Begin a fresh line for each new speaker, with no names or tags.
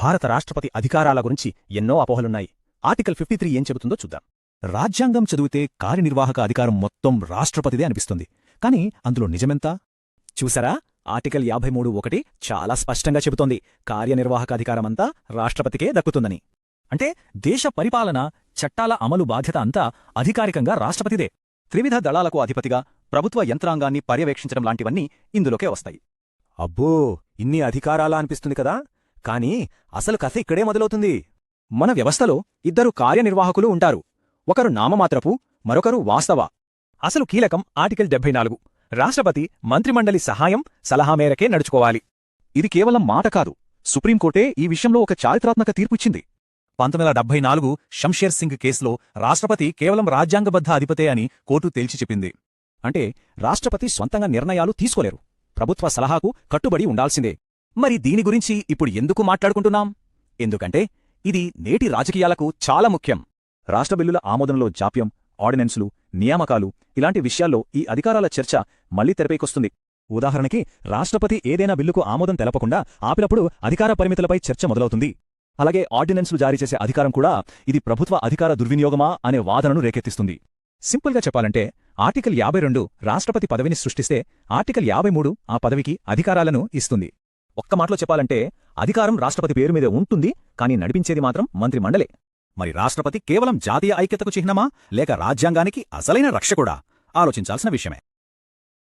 భారత రాష్ట్రపతి అధికారాల గురించి ఎన్నో అపోహలున్నాయి. ఆర్టికల్ 53 ఏం చెబుతుందో చూద్దాం. రాజ్యాంగం చదివితే కార్యనిర్వాహక అధికారం మొత్తం రాష్ట్రపతిదే అనిపిస్తుంది. కాని అందులో నిజమెంత? చూసారా, ఆర్టికల్ 53(1) చాలా స్పష్టంగా చెబుతోంది కార్యనిర్వాహక అధికారమంతా రాష్ట్రపతికే దక్కుతుందని. అంటే దేశ పరిపాలన, చట్టాల అమలు బాధ్యత అంతా అధికారికంగా రాష్ట్రపతిదే. త్రివిధ దళాలకు అధిపతిగా ప్రభుత్వ యంత్రాంగాన్ని పర్యవేక్షించడం లాంటివన్నీ ఇందులోకే వస్తాయి. అబ్బో, ఇన్ని అధికారాలా అనిపిస్తుంది కదా. కానీ అసలు కథ ఇక్కడే మొదలవుతుంది. మన వ్యవస్థలో ఇద్దరు కార్యనిర్వాహకులు ఉంటారు. ఒకరు నామమాత్రపు, మరొకరు వాస్తవ. అసలు కీలకం ఆర్టికల్ 74. రాష్ట్రపతి మంత్రిమండలి సహాయం, సలహా మేరకే నడుచుకోవాలి. ఇది కేవలం మాట కాదు. సుప్రీంకోర్టే ఈ విషయంలో ఒక చారిత్రాత్మక తీర్పుచ్చింది. 1974 షంషేర్ సింగ్ కేసులో రాష్ట్రపతి కేవలం రాజ్యాంగబద్ధ అధిపతే అని కోర్టు తేల్చి చెప్పింది. అంటే రాష్ట్రపతి స్వంతంగా నిర్ణయాలు తీసుకోలేరు, ప్రభుత్వ సలహాకు కట్టుబడి ఉండాల్సిందే. మరి దీని గురించి ఇప్పుడు ఎందుకు మాట్లాడుకుంటున్నాం? ఎందుకంటే ఇది నేటి రాజకీయాలకు చాలా ముఖ్యం. రాష్ట్ర బిల్లుల ఆమోదంలో జాప్యం, ఆర్డినెన్సులు, నియామకాలు ఇలాంటి విషయాల్లో ఈ అధికారాల చర్చ మళ్లీ తెరపైకొస్తుంది. ఉదాహరణకి, రాష్ట్రపతి ఏదైనా బిల్లుకు ఆమోదం తెలపకుండా ఆపినప్పుడు అధికార పరిమితులపై చర్చ మొదలవుతుంది. అలాగే ఆర్డినెన్సులు జారీ చేసే అధికారం కూడా ఇది ప్రభుత్వ అధికార దుర్వినియోగమా అనే వాదనను రేకెత్తిస్తుంది. సింపుల్గా చెప్పాలంటే, ఆర్టికల్ 52 రాష్ట్రపతి పదవిని సృష్టిస్తే, ఆర్టికల్ 53 ఆ పదవికి అధికారాలను ఇస్తుంది. ఒక్క మాటలో చెప్పాలంటే, అధికారం రాష్ట్రపతి పేరు మీద ఉంటుంది, కానీ నడిపించేది మాత్రం మంత్రిమండలే. మరి రాష్ట్రపతి కేవలం జాతీయ ఐక్యతకు చిహ్నమా, లేక రాజ్యాంగానికి అసలైన రక్షకుడా? ఆలోచించాల్సిన విషయమే.